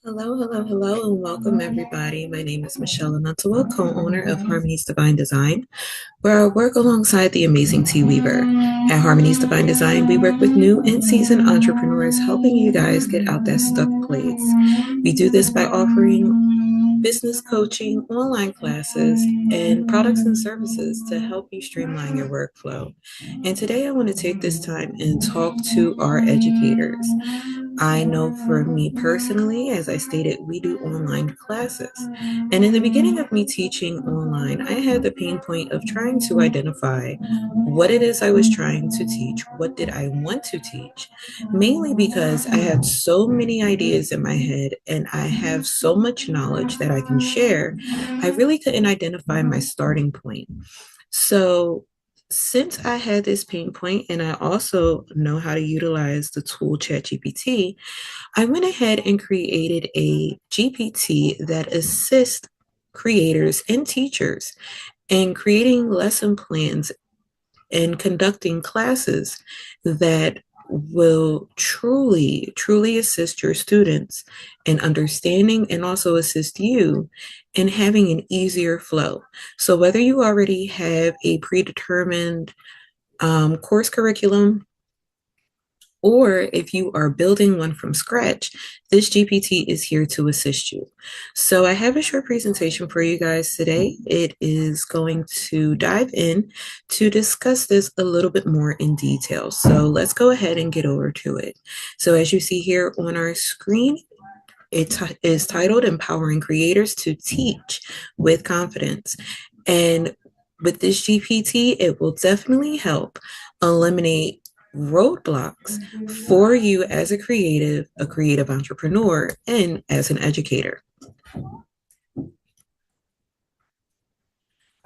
Hello, hello, hello, and welcome everybody. My name is Michelle Anantawa, co-owner of Harmony's Divine Design, where I work alongside the amazing T Weaver. At Harmony's Divine Design, we work with new and seasoned entrepreneurs, helping you guys get out that stuck place. We do this by offering business coaching, online classes, and products and services to help you streamline your workflow. And today I want to take this time and talk to our educators. I know for me personally, as I stated, we do online classes. And in the beginning of me teaching online, I had the pain point of trying to identify what it is I was trying to teach, what did I want to teach, mainly because I had so many ideas in my head and I have so much knowledge that I can share, I really couldn't identify my starting point. So, since I had this pain point and I also know how to utilize the tool ChatGPT, I went ahead and created a GPT that assists creators and teachers in creating lesson plans and conducting classes that will truly, truly assist your students in understanding and also assist you in having an easier flow. So, whether you already have a predetermined course curriculum, or if you are building one from scratch, this GPT is here to assist you. So I have a short presentation for you guys today. It is going to dive in to discuss this a little bit more in detail. So let's go ahead and get over to it. So as you see here on our screen, it is titled Empowering Creators to Teach with Confidence. And with this GPT, it will definitely help eliminate roadblocks for you as a creative entrepreneur, and as an educator.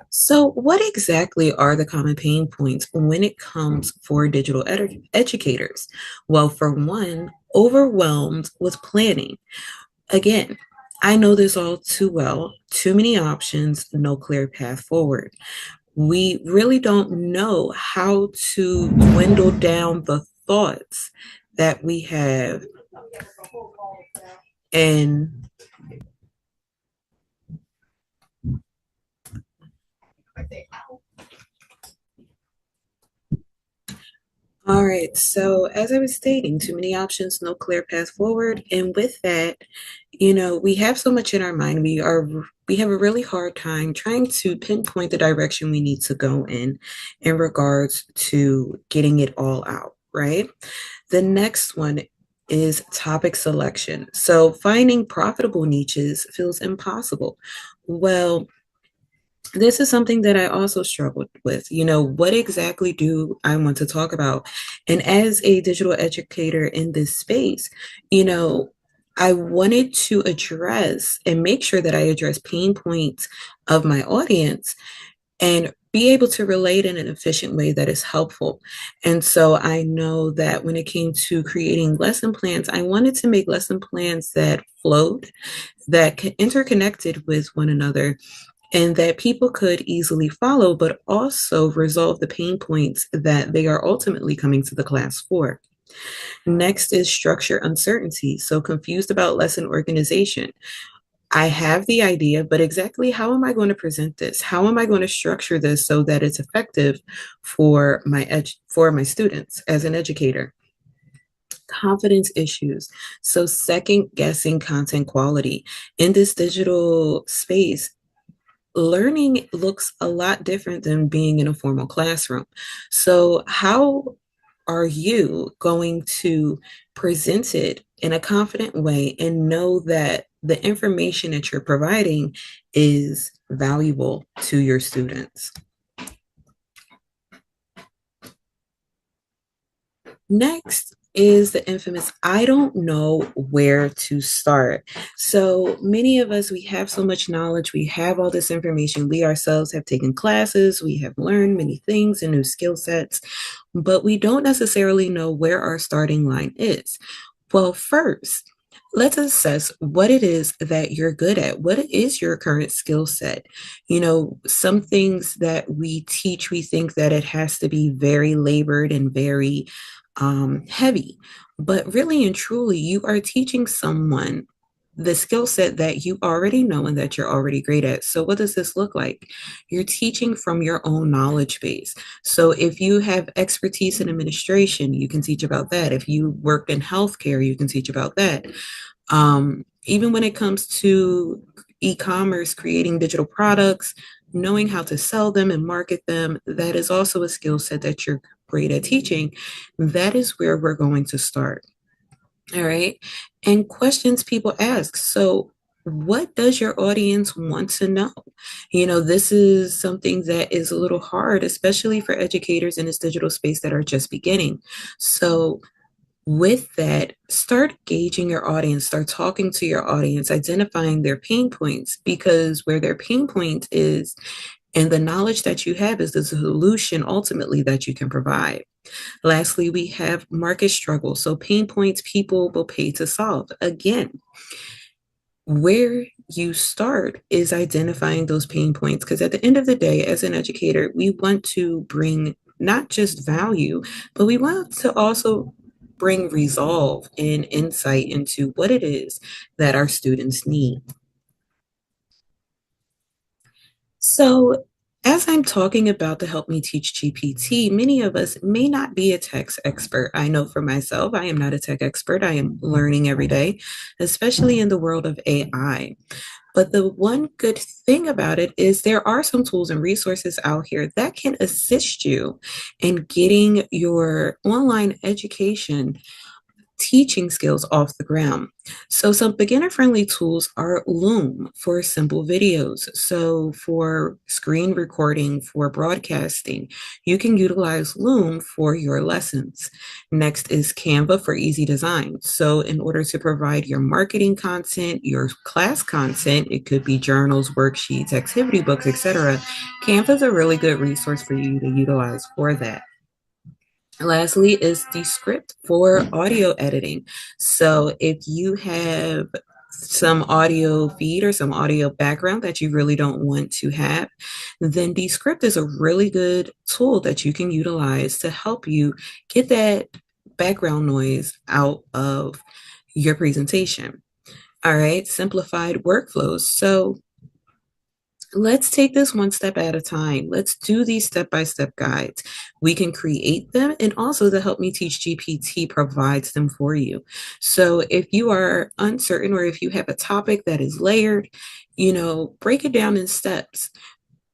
So, what exactly are the common pain points when it comes for digital educators? Well, for one, overwhelmed with planning. Again, I know this all too well. Too many options, no clear path forward. We really don't know how to dwindle down the thoughts that we have. And all right, so as I was stating, too many options, no clear path forward. And with that, we have so much in our mind. We have a really hard time trying to pinpoint the direction we need to go in regards to getting it all out, right? The next one is topic selection. So finding profitable niches feels impossible. Well, this is something that I also struggled with. What exactly do I want to talk about? And as a digital educator in this space, you know, I wanted to address and make sure that I address pain points of my audience and be able to relate in an efficient way that is helpful. And so I know that when it came to creating lesson plans, I wanted to make lesson plans that flowed, that interconnected with one another, and that people could easily follow, but also resolve the pain points that they are ultimately coming to the class for. Next is structure uncertainty. So confused about lesson organization. I have the idea, but exactly how am I going to present this? How am I going to structure this so that it's effective for my students as an educator? Confidence issues. So second guessing content quality in this digital space. Learning looks a lot different than being in a formal classroom. So, how are you going to present it in a confident way and know that the information that you're providing is valuable to your students? Next is the infamous I don't know where to start. So many of us, we have so much knowledge, we have all this information. We ourselves have taken classes, we have learned many things and new skill sets, but we don't necessarily know where our starting line is. Well, first, let's assess what it is that you're good at. What is your current skill set? Some things that we teach, we think that it has to be very labored and very heavy. But really and truly, you are teaching someone the skill set that you already know and that you're already great at. So, what does this look like? You're teaching from your own knowledge base. So, if you have expertise in administration, you can teach about that. If you work in healthcare, you can teach about that. Even when it comes to e-commerce, creating digital products, knowing how to sell them and market them, that is also a skill set that you're great at teaching. That is where we're going to start. All right. And questions people ask. So, what does your audience want to know? This is something that is a little hard, especially for educators in this digital space that are just beginning. So, with that, start gauging your audience, start talking to your audience, identifying their pain points, because where their pain point is and the knowledge that you have is the solution ultimately that you can provide. Lastly, we have market struggles. So, pain points people will pay to solve. Again, where you start is identifying those pain points, because at the end of the day, as an educator, we want to bring not just value, but we want to also bring resolve and insight into what it is that our students need. So, as I'm talking about to help me teach GPT, many of us may not be a tech expert. I know for myself, I am not a tech expert. I am learning every day, especially in the world of AI. But the one good thing about it is there are some tools and resources out here that can assist you in getting your online education teaching skills off the ground. So some beginner friendly tools are Loom for simple videos. So for screen recording, for broadcasting, you can utilize Loom for your lessons. Next is Canva for easy design. So in order to provide your marketing content, your class content, it could be journals, worksheets, activity books, etc. Canva is a really good resource for you to utilize for that. Lastly is the script for audio editing. So if you have some audio feed or some audio background that you really don't want to have, then Descript is a really good tool that you can utilize to help you get that background noise out of your presentation. All right, simplified workflows. So let's take this one step at a time. Let's do these step-by-step guides. We can create them, and also the Help Me Teach GPT provides them for you. So if you are uncertain or if you have a topic that is layered, break it down in steps.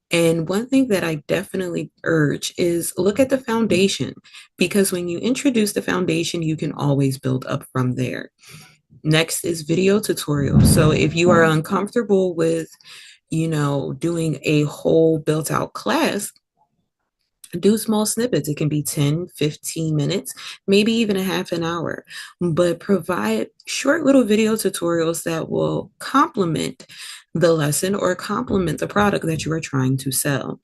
And one thing that I definitely urge is look at the foundation, because when you introduce the foundation, you can always build up from there. Next is video tutorials. So if you are uncomfortable with doing a whole built out class, do small snippets. It can be 10, 15 minutes, maybe even a half an hour, but provide short little video tutorials that will complement the lesson or complement the product that you are trying to sell.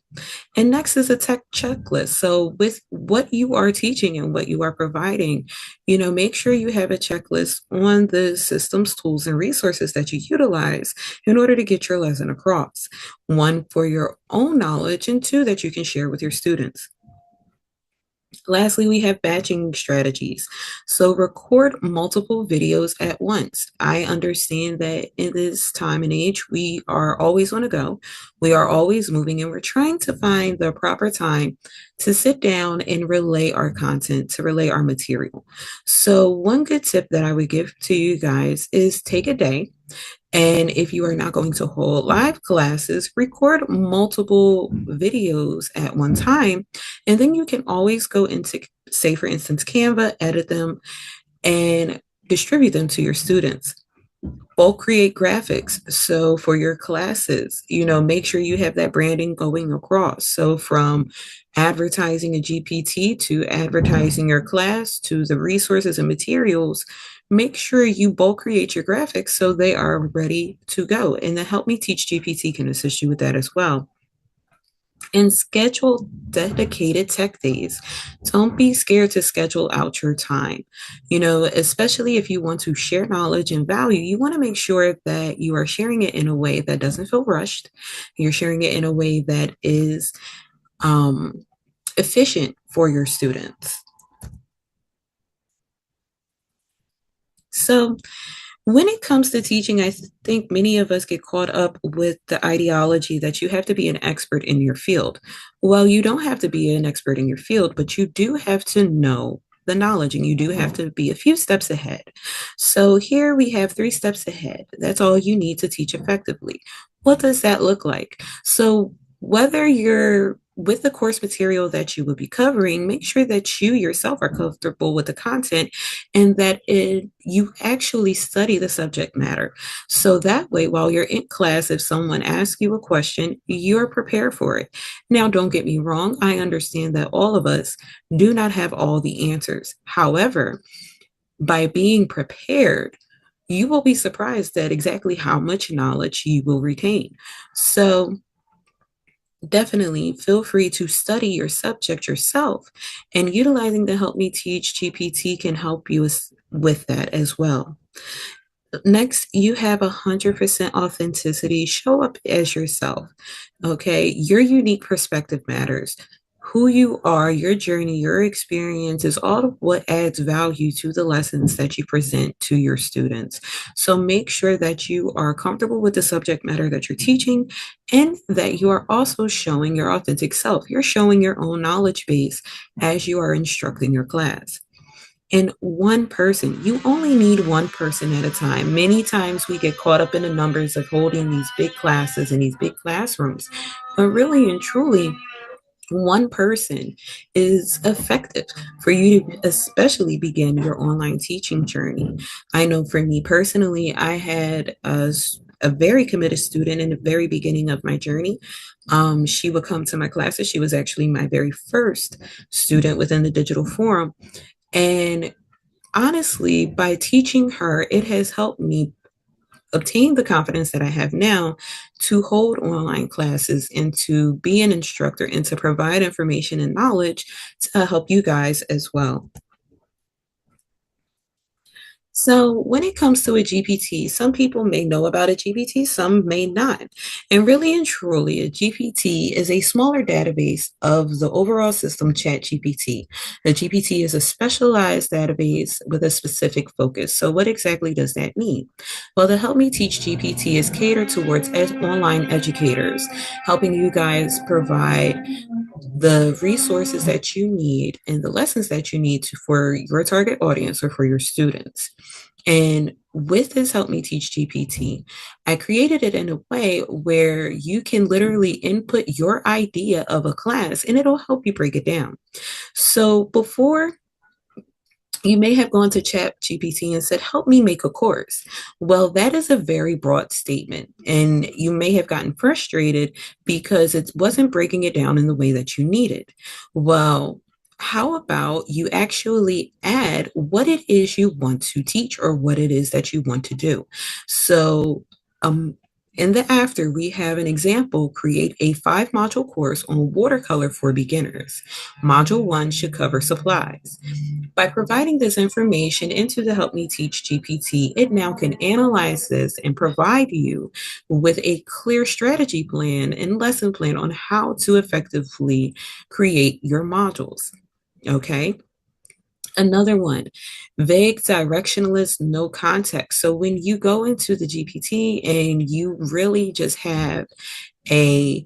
And next is a tech checklist. So with what you are teaching and what you are providing, make sure you have a checklist on the systems, tools, and resources that you utilize in order to get your lesson across. One, for your own knowledge, and two, that you can share with your students. Lastly, we have batching strategies. So record multiple videos at once. I understand that in this time and age, we are always on the go. We are always moving, and we're trying to find the proper time to sit down and relay our content, to relay our material. So one good tip that I would give to you guys is take a day. And if you are not going to hold live classes, record multiple videos at one time. And then you can always go into, say, for instance, Canva, edit them, and distribute them to your students. Bulk create graphics. So for your classes, make sure you have that branding going across. So from advertising a GPT to advertising your class to the resources and materials, make sure you bulk create your graphics so they are ready to go. And the Help Me Teach GPT can assist you with that as well. And schedule dedicated tech days. Don't be scared to schedule out your time. Especially if you want to share knowledge and value, you want to make sure that you are sharing it in a way that doesn't feel rushed. You're sharing it in a way that is efficient for your students. So When it comes to teaching, I think many of us get caught up with the ideology that you have to be an expert in your field. Well, you don't have to be an expert in your field, but you do have to know the knowledge and you do have to be a few steps ahead. So here we have 3 steps ahead. That's all you need to teach effectively. What does that look like? So whether you're with the course material that you will be covering, make sure that you yourself are comfortable with the content and that you actually study the subject matter. So that way, while you're in class, if someone asks you a question, you're prepared for it. Now, don't get me wrong, I understand that all of us do not have all the answers. However, by being prepared, you will be surprised at exactly how much knowledge you will retain. So, definitely feel free to study your subject yourself, and utilizing the Help Me Teach GPT can help you with that as well. Next, you have 100% authenticity. Show up as yourself. Okay. Your unique perspective matters. Who you are, your journey, your experience is all of what adds value to the lessons that you present to your students. So make sure that you are comfortable with the subject matter that you're teaching and that you are also showing your authentic self. You're showing your own knowledge base as you are instructing your class. And one person, you only need one person at a time. Many times we get caught up in the numbers of holding these big classes in these big classrooms, but really and truly, one person is effective for you to especially begin your online teaching journey. I know for me personally, I had a very committed student in the very beginning of my journey. She would come to my classes. She was actually my very first student within the digital forum. And honestly, by teaching her, it has helped me obtain the confidence that I have now to hold online classes and to be an instructor and to provide information and knowledge to help you guys as well. So, when it comes to a GPT, some people may know about a GPT, some may not. And really and truly, a GPT is a smaller database of the overall system ChatGPT. A GPT is a specialized database with a specific focus. So, what exactly does that mean? Well, the Help Me Teach GPT is catered towards online educators, helping you guys provide the resources that you need and the lessons that you need for your target audience or for your students. And with this Help Me Teach GPT, I created it in a way where you can literally input your idea of a class and it'll help you break it down. So before, you may have gone to chat gpt and said, help me make a course. Well, that is a very broad statement and you may have gotten frustrated because it wasn't breaking it down in the way that you needed. Well, how about you actually add what it is you want to teach or what it is that you want to do? So in the after, we have an example: create a 5 module course on watercolor for beginners. Module 1 should cover supplies. By providing this information into the Help Me Teach GPT, it now can analyze this and provide you with a clear strategy plan and lesson plan on how to effectively create your modules. Okay. Another one, vague, directionless, no context. So when you go into the GPT and you really just have a,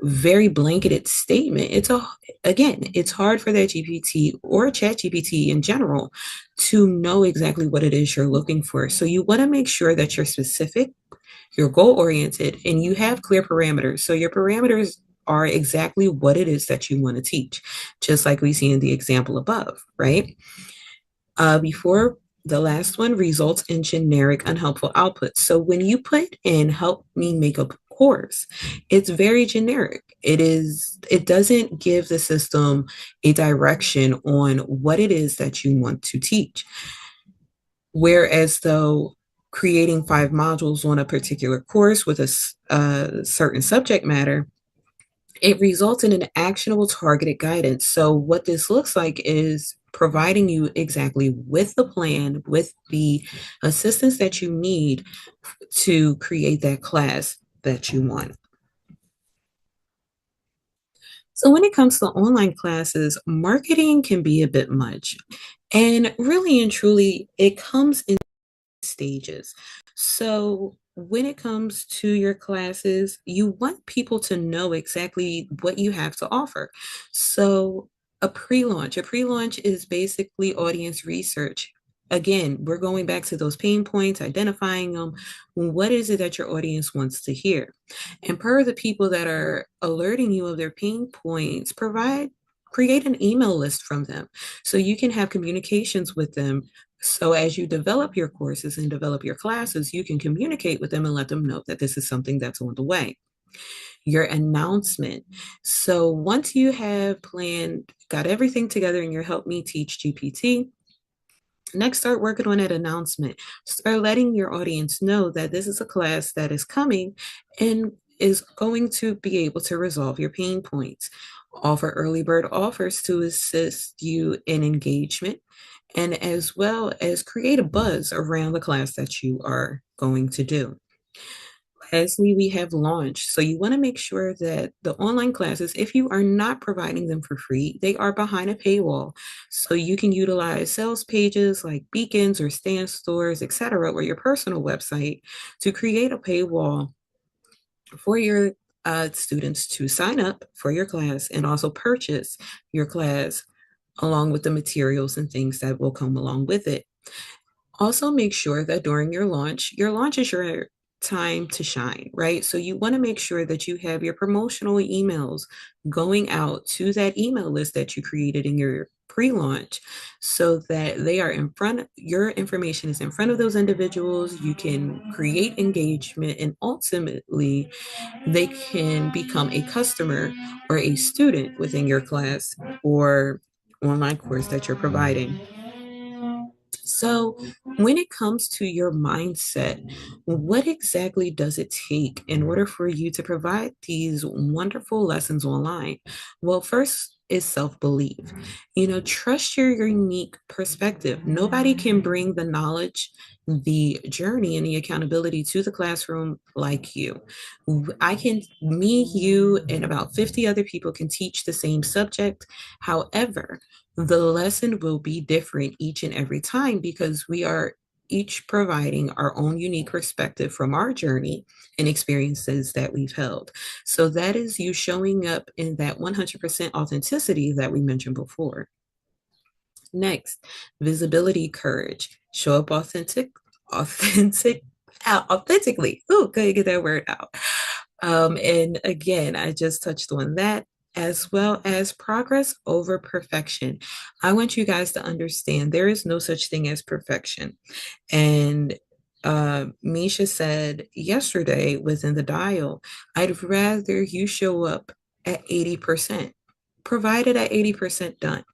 very blanketed statement, it's hard for that GPT or chat GPT in general to know exactly what it is you're looking for. So you want to make sure that you're specific, you're goal oriented, and you have clear parameters. So your parameters are exactly what it is that you want to teach, just like we see in the example above, right? Before the last one, results in generic, unhelpful output. So when you put in help me make a course, it's very generic. It doesn't give the system a direction on what it is that you want to teach. Whereas though creating 5 modules on a particular course with a certain subject matter, it results in an actionable targeted guidance. So what this looks like is providing you exactly with the plan, with the assistance that you need to create that class that you want. So when it comes to online classes, marketing can be a bit much. And really and truly, it comes in stages. So when it comes to your classes, you want people to know exactly what you have to offer. So a pre-launch is basically audience research. Again, we're going back to those pain points, identifying them. What is it that your audience wants to hear? And per the people that are alerting you of their pain points, create an email list from them so you can have communications with them. So as you develop your courses and develop your classes, you can communicate with them and let them know that this is something that's on the way. Your announcement. So once you have got everything together in your Help Me Teach GPT, next, start working on that announcement. Start letting your audience know that this is a class that is coming and is going to be able to resolve your pain points. Offer early bird offers to assist you in engagement and as well as create a buzz around the class that you are going to do. Lastly, we have launch. So you want to make sure that the online classes, if you are not providing them for free, they are behind a paywall. So you can utilize sales pages like beacons or stand stores, etc., or your personal website to create a paywall for your students to sign up for your class and also purchase your class along with the materials and things that will come along with it. Also, make sure that during your launch is your time to shine, right? So you want to make sure that you have your promotional emails going out to that email list that you created in your pre-launch so that they are in front, your information is in front of those individuals. You can create engagement and ultimately they can become a customer or a student within your class or online course that you're providing. So, when it comes to your mindset, what exactly does it take in order for you to provide these wonderful lessons online? Well, first is self belief. Trust your unique perspective. Nobody can bring the knowledge, the journey, and the accountability to the classroom like you. Me, you, and about 50 other people can teach the same subject. However, the lesson will be different each and every time because we are each providing our own unique perspective from our journey and experiences that we've held. So that is you showing up in that 100% authenticity that we mentioned before. Next, visibility courage. Show up authentically. Ooh, couldn't get that word out. And again, I just touched on that as well as progress over perfection. I want you guys to understand there is no such thing as perfection. And Misha said yesterday within the dial, I'd rather you show up at 80%, provided at 80% done,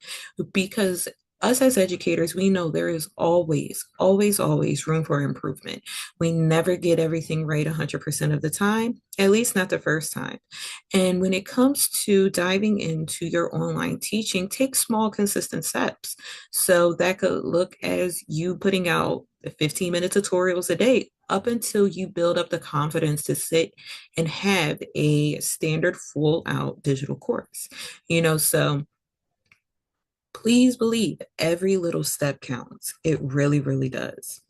because us as educators, we know there is always, always, always room for improvement. We never get everything right 100% of the time, at least not the first time. And when it comes to diving into your online teaching, take small, consistent steps. So that could look as you putting out 15-minute tutorials a day up until you build up the confidence to sit and have a standard full out digital course. So please believe every little step counts. It really, really does.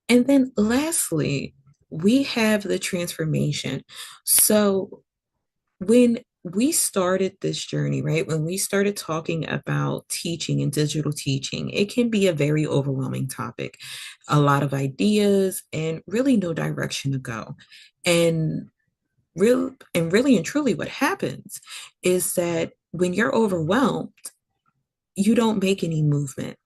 And then lastly, we have the transformation. So when we started this journey, right, when we started talking about teaching and digital teaching, it can be a very overwhelming topic, a lot of ideas, and really no direction to go. And really and truly, what happens is that when you're overwhelmed, you don't make any movement.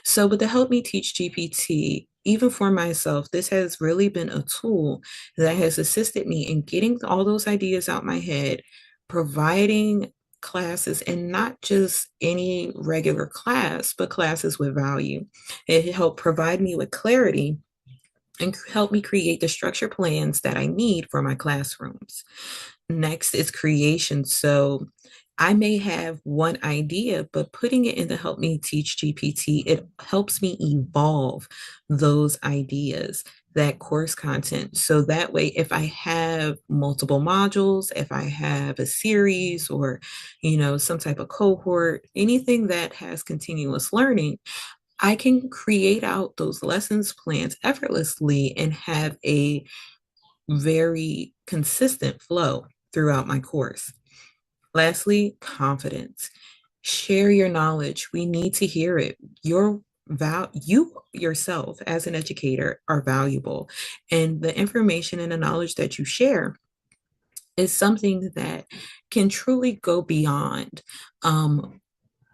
So with the Help Me Teach GPT, even for myself, this has really been a tool that has assisted me in getting all those ideas out my head, providing classes and not just any regular class, but classes with value. It helped provide me with clarity and help me create the structure plans that I need for my classrooms. Next is creation. So I may have one idea, but putting it in the Help Me Teach GPT, it helps me evolve those ideas, that course content. So that way, if I have multiple modules, if I have a series or, some type of cohort, anything that has continuous learning, I can create out those lessons plans effortlessly and have a very consistent flow throughout my course. Lastly, confidence. Share your knowledge. We need to hear it. You yourself as an educator are valuable, and the information and the knowledge that you share is something that can truly go beyond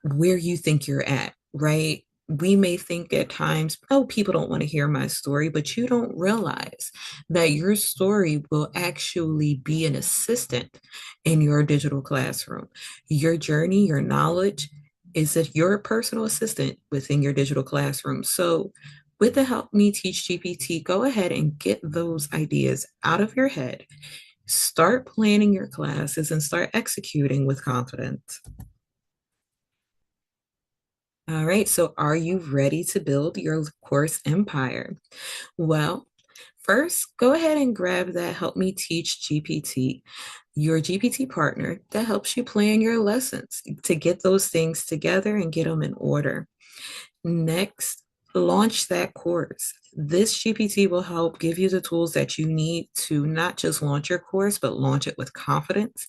where you think you're at, right? We may think at times, oh, people don't want to hear my story, but you don't realize that your story will actually be an assistant in your digital classroom. Your journey, your knowledge is that your personal assistant within your digital classroom. So, with the Help Me Teach GPT, go ahead and get those ideas out of your head. Start planning your classes and start executing with confidence. All right, so are you ready to build your course empire? Well, first, go ahead and grab that Help Me Teach GPT, your GPT partner that helps you plan your lessons to get those things together and get them in order. Next, launch that course. This GPT will help give you the tools that you need to not just launch your course, but launch it with confidence.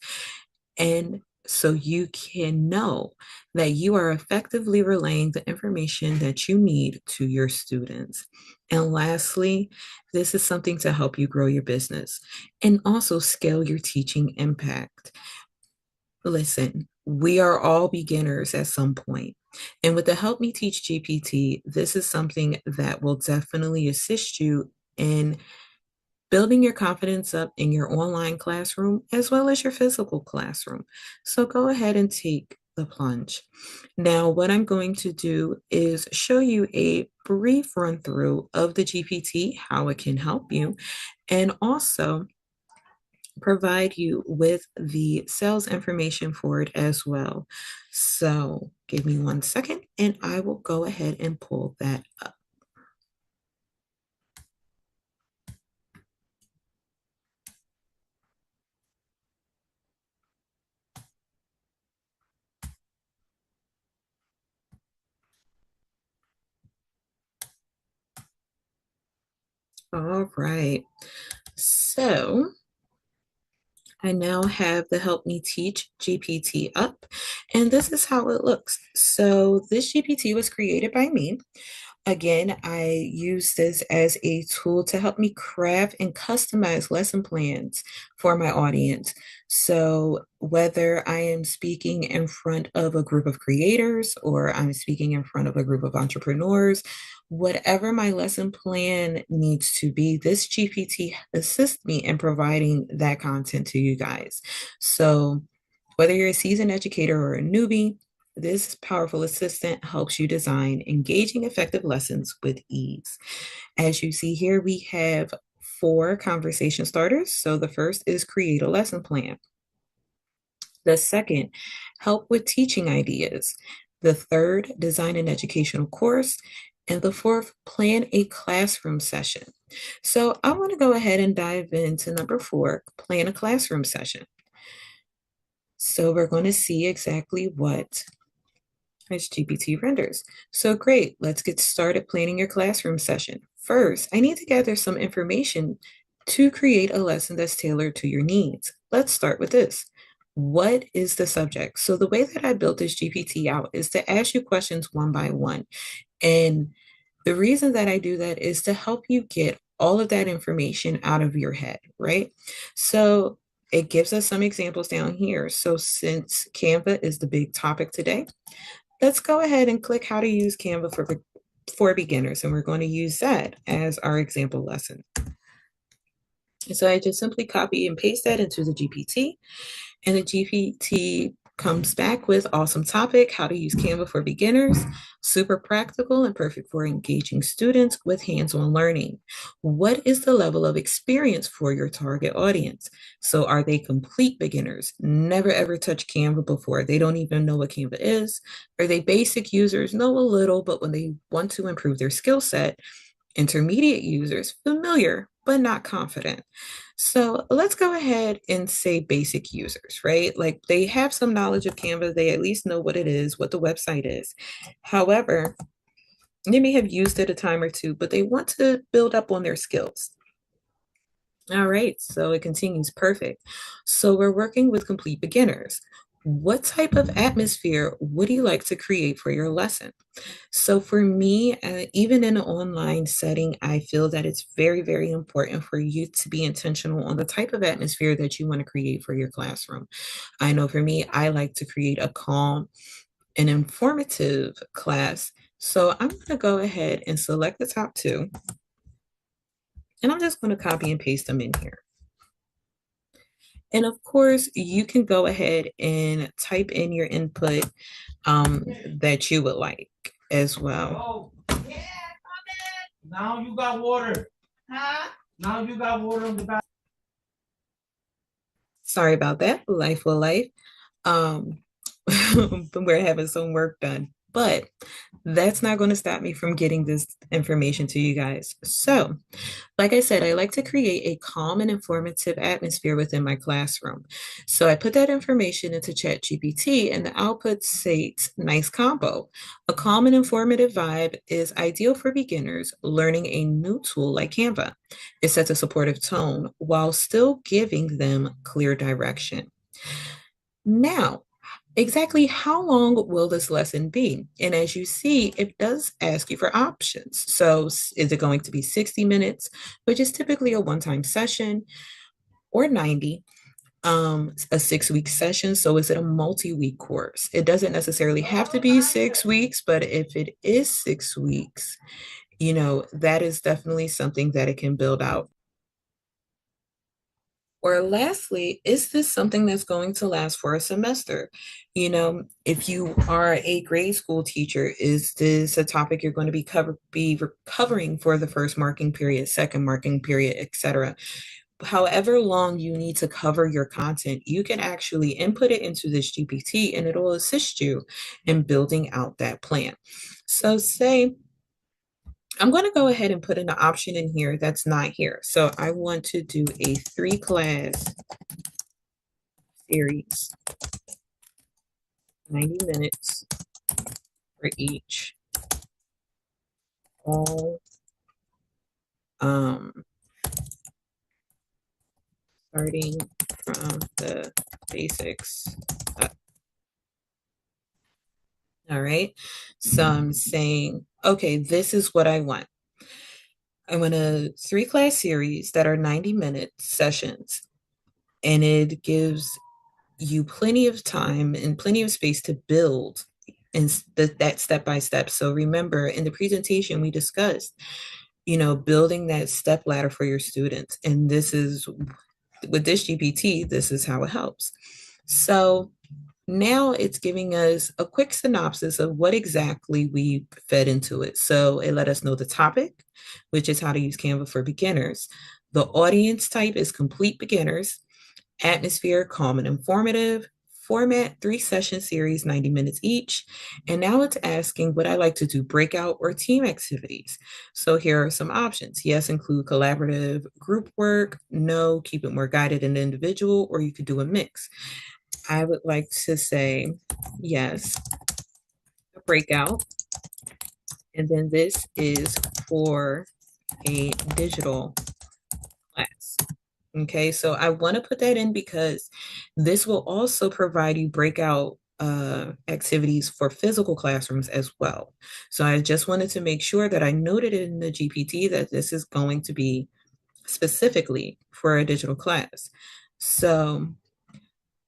And so you can know that you are effectively relaying the information that you need to your students. And lastly, this is something to help you grow your business and also scale your teaching impact. Listen, we are all beginners at some point. And with the Help Me Teach GPT, this is something that will definitely assist you in building your confidence up in your online classroom as well as your physical classroom. So go ahead and take the plunge. Now, what I'm going to do is show you a brief run through of the GPT, how it can help you, and also provide you with the sales information for it as well. So give me 1 second and I will go ahead and pull that up. All right. So I now have the Help Me Teach GPT up, and this is how it looks. So this GPT was created by me. Again, I use this as a tool to help me craft and customize lesson plans for my audience. So, whether I am speaking in front of a group of creators or I'm speaking in front of a group of entrepreneurs, whatever my lesson plan needs to be, this GPT assists me in providing that content to you guys. So, whether you're a seasoned educator or a newbie, this powerful assistant helps you design engaging, effective lessons with ease. As you see here, we have 4 conversation starters. So the first is create a lesson plan. The second, help with teaching ideas. The third, design an educational course. And the fourth, plan a classroom session. So I want to go ahead and dive into number 4, plan a classroom session. So we're going to see exactly what as GPT renders. So great, let's get started planning your classroom session. First, I need to gather some information to create a lesson that's tailored to your needs. Let's start with this. What is the subject? So the way that I built this GPT out is to ask you questions one by one. And the reason that I do that is to help you get all of that information out of your head, right? So it gives us some examples down here. So since Canva is the big topic today, let's go ahead and click how to use Canva for beginners. And we're going to use that as our example lesson. So I just simply copy and paste that into the GPT, and the GPT comes back with awesome topic, how to use Canva for beginners, super practical and perfect for engaging students with hands-on learning. What is the level of experience for your target audience? So are they complete beginners, never ever touched Canva before, they don't even know what Canva is? Are they basic users, know a little, but when they want to improve their skill set? Intermediate users, familiar but not confident. So let's go ahead and say basic users, right? Like they have some knowledge of Canva, they at least know what it is, what the website is. However, They may have used it a time or two, but they want to build up on their skills. All right, so it continues. Perfect. So we're working with complete beginners. What type of atmosphere would you like to create for your lesson? So for me, even in an online setting, I feel that it's very, very important for you to be intentional on the type of atmosphere that you want to create for your classroom. I know for me, I like to create a calm and informative class. So I'm going to go ahead and select the top two, and I'm just going to copy and paste them in here. And of course, you can go ahead and type in your input that you would like as well. Oh, yeah, now you got water. Huh? Now you got water on the back. Sorry about that. Life will life. Um, we're having some work done, but that's not going to stop me from getting this information to you guys. So, like I said, I like to create a calm and informative atmosphere within my classroom. So I put that information into ChatGPT and the output states nice combo. A calm and informative vibe is ideal for beginners learning a new tool like Canva. It sets a supportive tone while still giving them clear direction. Now, exactly how long will this lesson be? And as you see, it does ask you for options. So is it going to be 60 minutes, which is typically a one-time session, or 90, a 6-week session? So is it a multi-week course? It doesn't necessarily have to be 6 weeks, but if it is 6 weeks, that is definitely something that it can build out. Or lastly, is this something that's going to last for a semester? If you are a grade school teacher, is this a topic you're going to be covering for the first marking period, second marking period, etc.? However long you need to cover your content, you can actually input it into this GPT and it'll assist you in building out that plan. So say I'm going to go ahead and put an option in here that's not here. So I want to do a 3-class series, 90 minutes for each, all um, starting from the basics up. All right. So I'm saying, okay, this is what I want. I want a 3-class series that are 90-minute sessions, and it gives you plenty of time and plenty of space to build and that step by step. So remember, in the presentation we discussed, building that step ladder for your students. And this is with this GPT, this is how it helps. So now it's giving us a quick synopsis of what exactly we fed into it. So it let us know the topic, which is how to use Canva for beginners. The audience type is complete beginners. Atmosphere, calm and informative. Format, 3-session series, 90 minutes each. And now it's asking, would I like to do breakout or team activities? So here are some options. Yes, include collaborative group work. No, keep it more guided and individual, or you could do a mix. I would like to say yes, a breakout. And then this is for a digital class. Okay, so I want to put that in because this will also provide you breakout activities for physical classrooms as well. So I just wanted to make sure that I noted in the GPT that this is going to be specifically for a digital class. So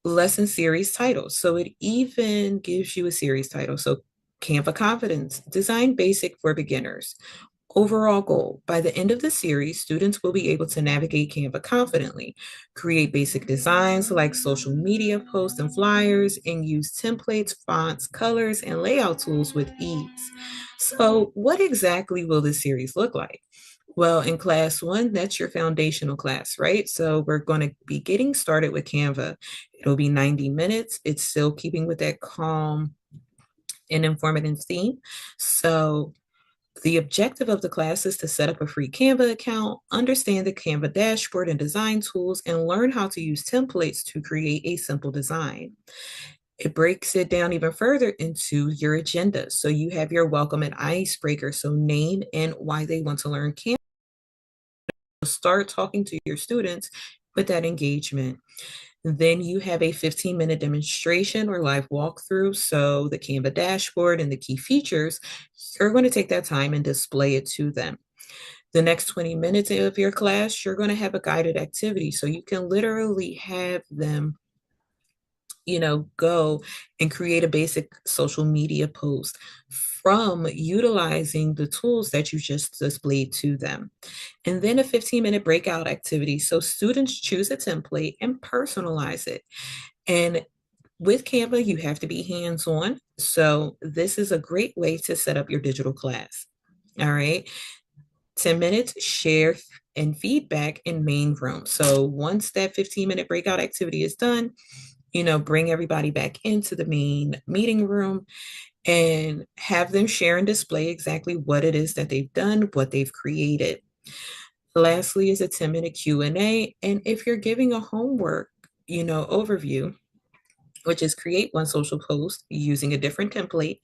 lesson series title. So it even gives you a series title. So Canva Confidence, Design Basic for Beginners. Overall goal, by the end of the series, students will be able to navigate Canva confidently, create basic designs like social media posts and flyers, and use templates, fonts, colors, and layout tools with ease. So what exactly will this series look like? Well, in class 1, that's your foundational class, right? So we're going to be getting started with Canva. It'll be 90 minutes. It's still keeping with that calm and informative theme. So the objective of the class is to set up a free Canva account, understand the Canva dashboard and design tools, and learn how to use templates to create a simple design. It breaks it down even further into your agenda. So you have your welcome and icebreaker. So name and why they want to learn Canva. Start talking to your students with that engagement. Then you have a 15-minute demonstration or live walkthrough. So the Canva dashboard and the key features, you're going to take that time and display it to them. The next 20 minutes of your class, you're going to have a guided activity. So you can literally have them, go and create a basic social media post from utilizing the tools that you just displayed to them. And then a 15-minute breakout activity. So students choose a template and personalize it. And with Canva, you have to be hands-on. So this is a great way to set up your digital class. All right. 10 minutes, share and feedback in main room. So once that 15-minute breakout activity is done, bring everybody back into the main meeting room and have them share and display exactly what it is that they've done, what they've created. Lastly is a 10-minute Q&A. And if you're giving a homework, overview, which is create one social post using a different template,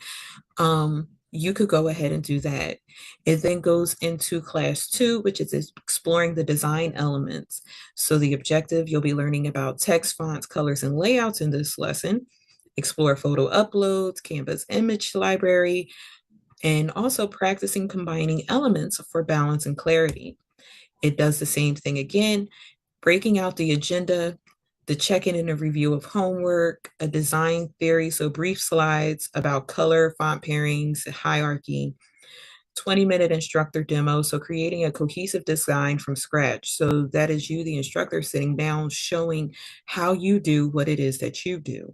you could go ahead and do that. It then goes into class 2, which is exploring the design elements. So the objective, you'll be learning about text, fonts, colors, and layouts in this lesson. Explore photo uploads, Canva's image library, and also practicing combining elements for balance and clarity. It does the same thing again, breaking out the agenda, the check-in and a review of homework, a design theory, so brief slides about color, font pairings, hierarchy, 20-minute instructor demo, so creating a cohesive design from scratch. So that is you, the instructor, sitting down, showing how you do what it is that you do.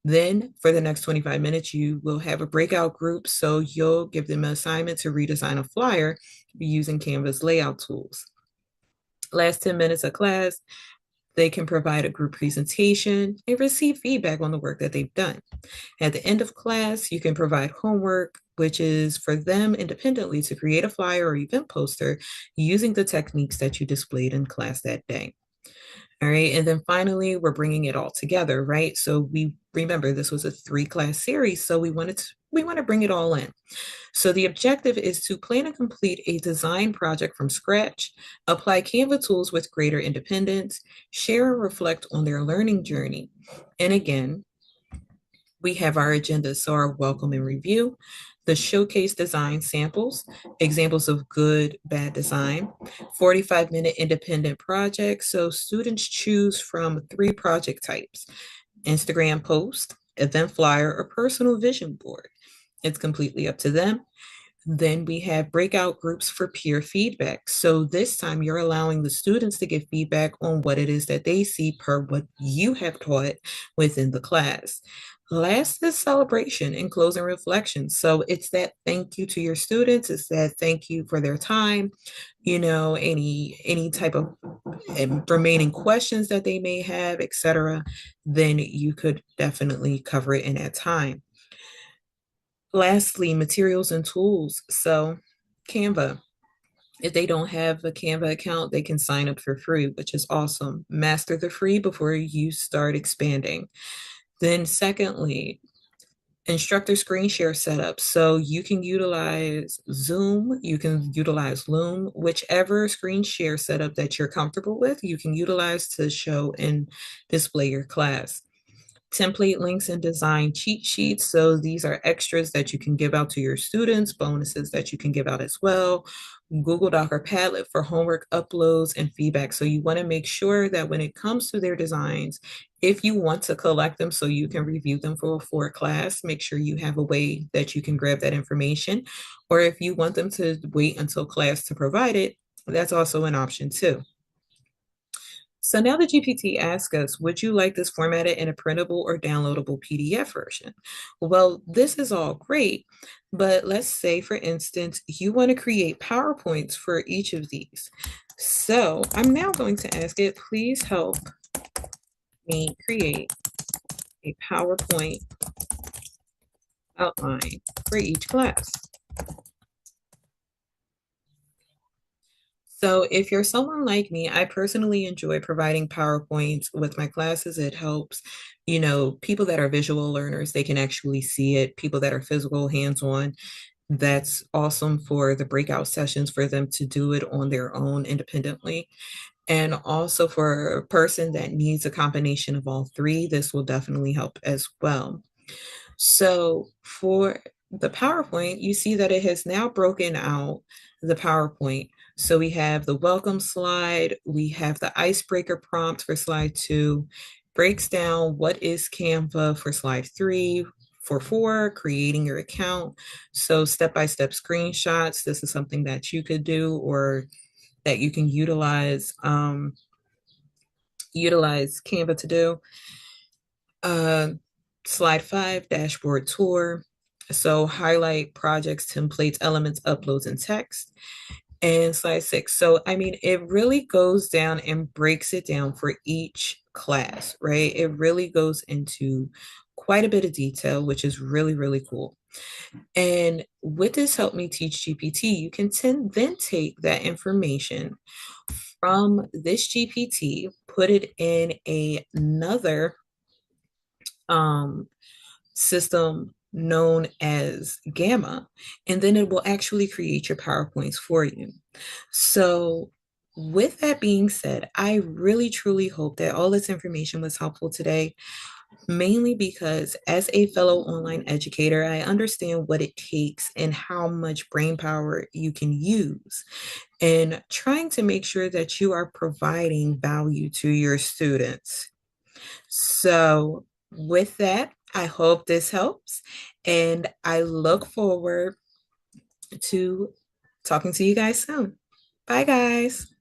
Then for the next 25 minutes, you will have a breakout group. So you'll give them an assignment to redesign a flyer using Canva's layout tools. Last 10 minutes of class, they can provide a group presentation and receive feedback on the work that they've done. At the end of class, you can provide homework, which is for them independently to create a flyer or event poster using the techniques that you displayed in class that day. All right. And then finally, we're bringing it all together, right? So we remember this was a 3-class series. So we want to bring it all in. So the objective is to plan and complete a design project from scratch, apply Canva tools with greater independence, share and reflect on their learning journey. And again, we have our agenda, so our welcome and review, the showcase design samples, examples of good, bad design, 45-minute independent projects. So students choose from 3 project types: Instagram post, event flyer, or personal vision board. It's completely up to them. Then we have breakout groups for peer feedback. So this time you're allowing the students to give feedback on what it is that they see per what you have taught within the class. Last is celebration and closing reflection. So it's that thank you to your students. It's that thank you for their time. Any type of remaining questions that they may have, etc. Then you could definitely cover it in that time. Lastly, materials and tools. So Canva. If they don't have a Canva account, they can sign up for free, which is awesome. Master the free before you start expanding. Then secondly, instructor screen share setup. So you can utilize Zoom, you can utilize Loom, whichever screen share setup that you're comfortable with, you can utilize to show and display your class. Template links and design cheat sheets. So these are extras that you can give out to your students, bonuses that you can give out as well. Google Doc or Padlet for homework uploads and feedback. So you want to make sure that when it comes to their designs, if you want to collect them so you can review them for class, make sure you have a way that you can grab that information. Or if you want them to wait until class to provide it, that's also an option too. So now the GPT asks us, would you like this formatted in a printable or downloadable PDF version? Well, this is all great, but let's say, for instance, you want to create PowerPoints for each of these. So I'm now going to ask it, please help me create a PowerPoint outline for each class. So if you're someone like me, I personally enjoy providing PowerPoints with my classes. It helps, people that are visual learners, they can actually see it. People that are physical, hands-on, that's awesome for the breakout sessions for them to do it on their own independently. And also for a person that needs a combination of all three, this will definitely help as well. So for the PowerPoint, you see that it has now broken out the PowerPoint. So we have the welcome slide, we have the icebreaker prompt for slide 2, breaks down what is Canva for slide 3, for 4, creating your account. So step-by-step screenshots. This is something that you could do or that you can utilize Canva to do. Uh, Slide 5, dashboard tour. So highlight projects, templates, elements, uploads, and text. And slide 6. So, I mean, it really goes down and breaks it down for each class, right? It really goes into quite a bit of detail, which is really, really cool. And with this Help Me Teach GPT, you can then take that information from this GPT, put it in another um, system known as Gamma, and then it will actually create your PowerPoints for you. So, with that being said, I really truly hope that all this information was helpful today, mainly because as a fellow online educator, I understand what it takes and how much brain power you can use in trying to make sure that you are providing value to your students. So, with that, I hope this helps, and I look forward to talking to you guys soon. Bye, guys.